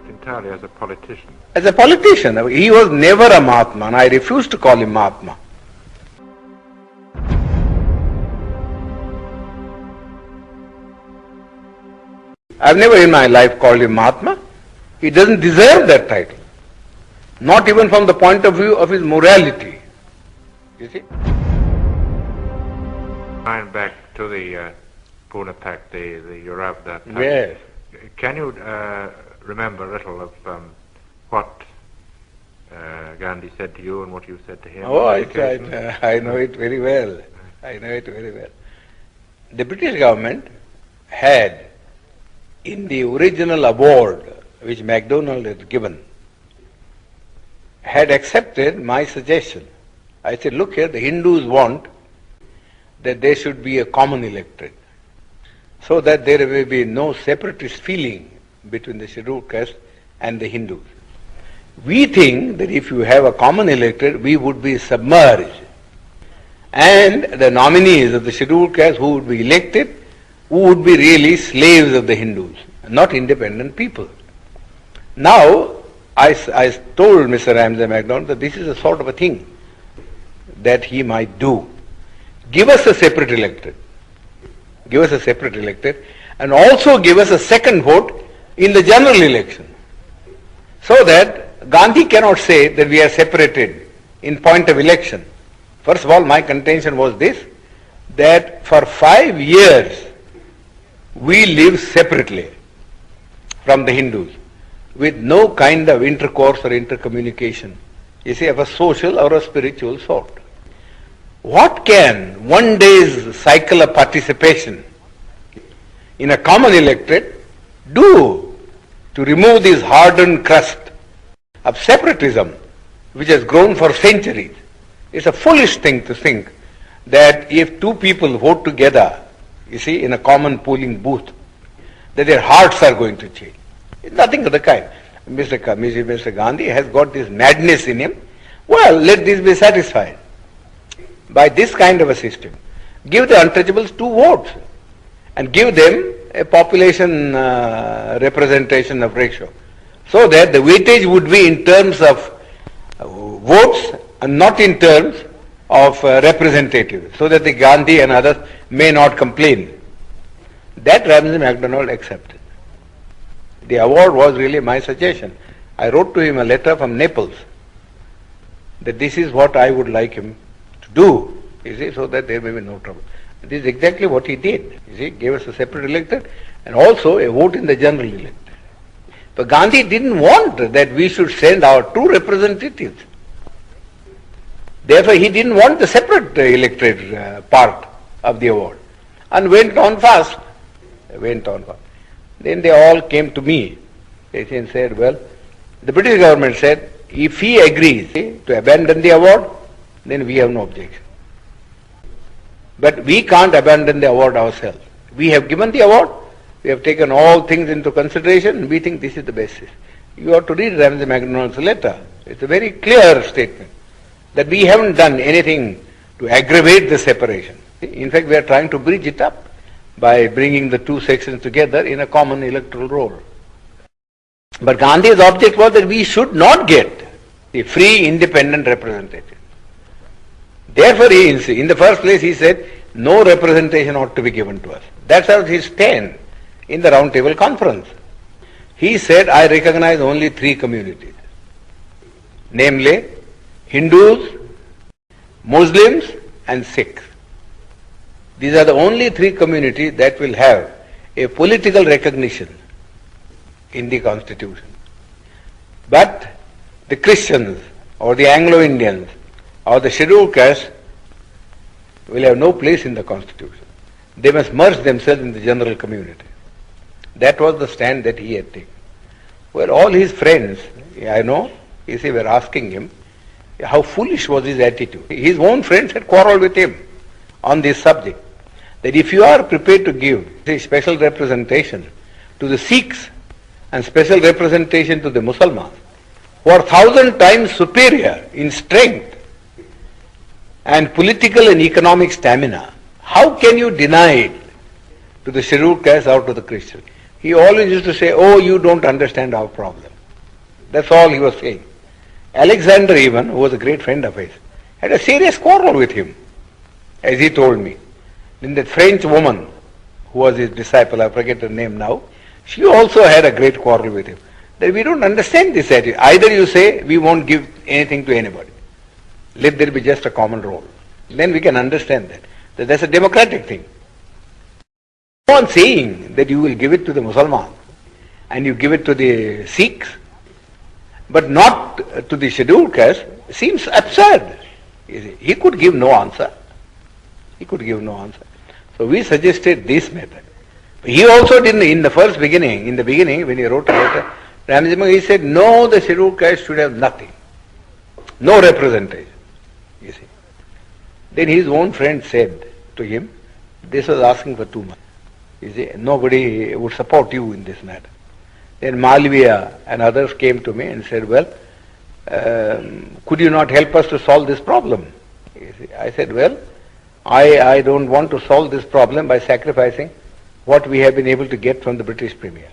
but entirely as a politician. As a politician. He was never a Mahatma, and I refuse to call him Mahatma. I've never in my life called him Mahatma. He doesn't deserve that title. Not even from the point of view of his morality. You see? Going back to the Pune Pact, the Eurabda Pact. Yes. Can you remember a little of what Gandhi said to you and what you said to him? Oh, I know it very well. I know it very well. The British government had, in the original award which MacDonald had given, had accepted my suggestion. I said, look here, the Hindus want that there should be a common electorate, so that there may be no separatist feeling between the scheduled caste and the Hindus. We think that if you have a common electorate, we would be submerged, and the nominees of the scheduled caste who would be elected, who would be really slaves of the Hindus, not independent people. Now, I told Mr. Ramsay MacDonald that this is a sort of a thing that he might do. Give us a separate electorate. Give us a separate electorate, and also give us a second vote in the general election, so that Gandhi cannot say that we are separated in point of election. First of all, my contention was this, that for 5 years we lived separately from the Hindus, with no kind of intercourse or intercommunication, you see, of a social or a spiritual sort. What can one day's cycle of participation in a common electorate do to remove this hardened crust of separatism which has grown for centuries? It's a foolish thing to think that if two people vote together, you see, in a common polling booth, that their hearts are going to change. It's nothing of the kind. Mr. Gandhi has got this madness in him. Well, let this be satisfied by this kind of a system. Give the untouchables 2 votes and give them a population representation of ratio, so that the weightage would be in terms of votes and not in terms of representatives, so that the Gandhi and others may not complain. That Ramsay MacDonald accepted. The award was really my suggestion. I wrote to him a letter from Naples that this is what I would like him to do, you see, so that there may be no trouble. This is exactly what he did. You see, gave us a separate electorate and also a vote in the general electorate. But Gandhi didn't want that we should send our 2 representatives. Therefore, he didn't want the separate electorate part of the award, and went on fast. Then they all came to me. They said, well, the British government said, if he agrees to abandon the award, then we have no objection. But we can't abandon the award ourselves. We have given the award, we have taken all things into consideration, and we think this is the basis. You have to read Ramsay MacDonald's letter. It's a very clear statement that we haven't done anything to aggravate the separation. In fact, we are trying to bridge it up by bringing the 2 sections together in a common electoral roll. But Gandhi's object was that we should not get a free, independent representative. Therefore, in the first place, he said, no representation ought to be given to us. That's his stand in the Round Table Conference. He said, I recognize only 3 communities, namely Hindus, Muslims, and Sikhs. These are the only 3 communities that will have a political recognition in the Constitution. But the Christians or the Anglo-Indians or the scheduled caste will have no place in the Constitution. They must merge themselves in the general community. That was the stand that he had taken. Well, all his friends, I know, were asking him how foolish was his attitude. His own friends had quarreled with him on this subject, that if you are prepared to give a special representation to the Sikhs and special representation to the Muslims, who are 1,000 times superior in strength and political and economic stamina, how can you deny it to the scheduled caste or to the Christian? He always used to say, "Oh, you don't understand our problem." That's all he was saying. Alexander even, who was a great friend of his, had a serious quarrel with him, as he told me. Then that French woman, who was his disciple, I forget her name now, she also had a great quarrel with him. That we don't understand this attitude. Either you say, we won't give anything to anybody. Let there be just a common role. Then we can understand that that's a democratic thing. Go on saying that you will give it to the Muslims and you give it to the Sikhs, but not to the scheduled caste, seems absurd. He could give no answer. He could give no answer. So we suggested this method. He also did in the beginning when he wrote a letter, he said, no, the scheduled caste should have nothing. No representation. You see. Then his own friend said to him, this was asking for too much. You see, nobody would support you in this matter. Then Malviya and others came to me and said, well, could you not help us to solve this problem? You see, I said, well, I don't want to solve this problem by sacrificing what we have been able to get from the British Premier.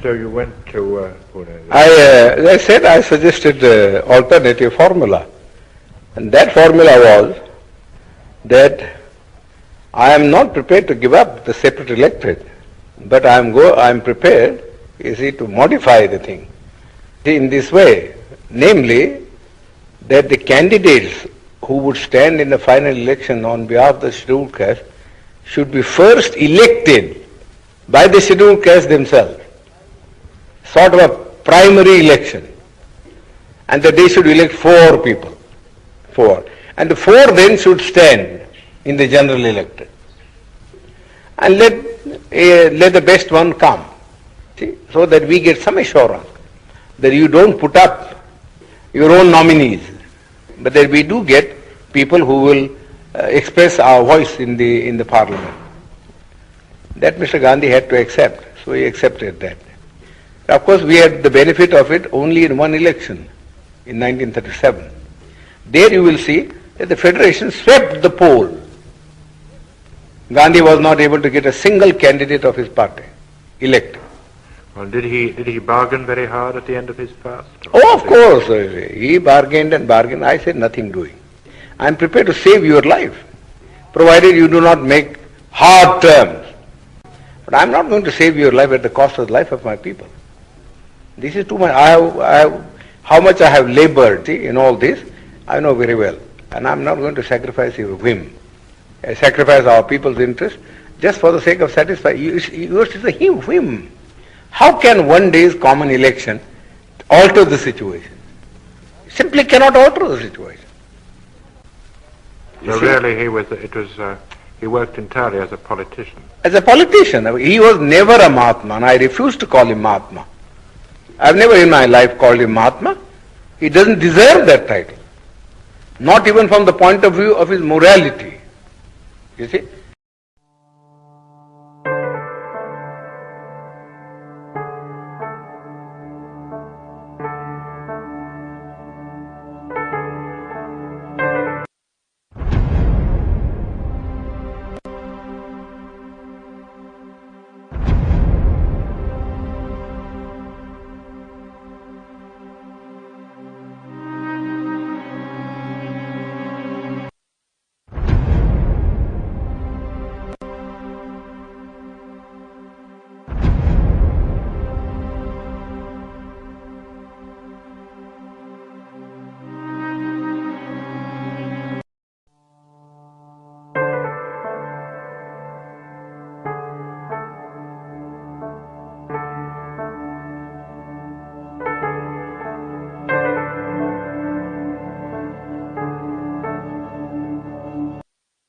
So you went to Pune? As I said, I suggested the alternative formula. And that formula was that I am not prepared to give up the separate electorate, but I am prepared, you see, to modify the thing. See, in this way, namely, that the candidates who would stand in the final election on behalf of the scheduled caste should be first elected by the scheduled caste themselves, sort of a primary election, and that they should elect 4 people, 4, and the 4 then should stand in the general electorate, and let the best one come, see, so that we get some assurance that you don't put up your own nominees, but that we do get people who will express our voice in the parliament. That Mr. Gandhi had to accept, so he accepted that. Of course, we had the benefit of it only in one election, in 1937. There you will see that the Federation swept the poll. Gandhi was not able to get a single candidate of his party elected. Well, did he bargain very hard at the end of his fast? Oh, of course. He bargained and bargained. I said nothing doing. I am prepared to save your life, provided you do not make hard terms. But I am not going to save your life at the cost of the life of my people. This is too much. How much I have labored in all this, I know very well. And I am not going to sacrifice your whim. I sacrifice our people's interest just for the sake of satisfying. Yours is a whim. How can one day's common election alter the situation? Simply cannot alter the situation. So really he worked entirely as a politician. As a politician. He was never a Mahatma, and I refuse to call him Mahatma. I've never in my life called him Mahatma. He doesn't deserve that title. Not even from the point of view of his morality. You see?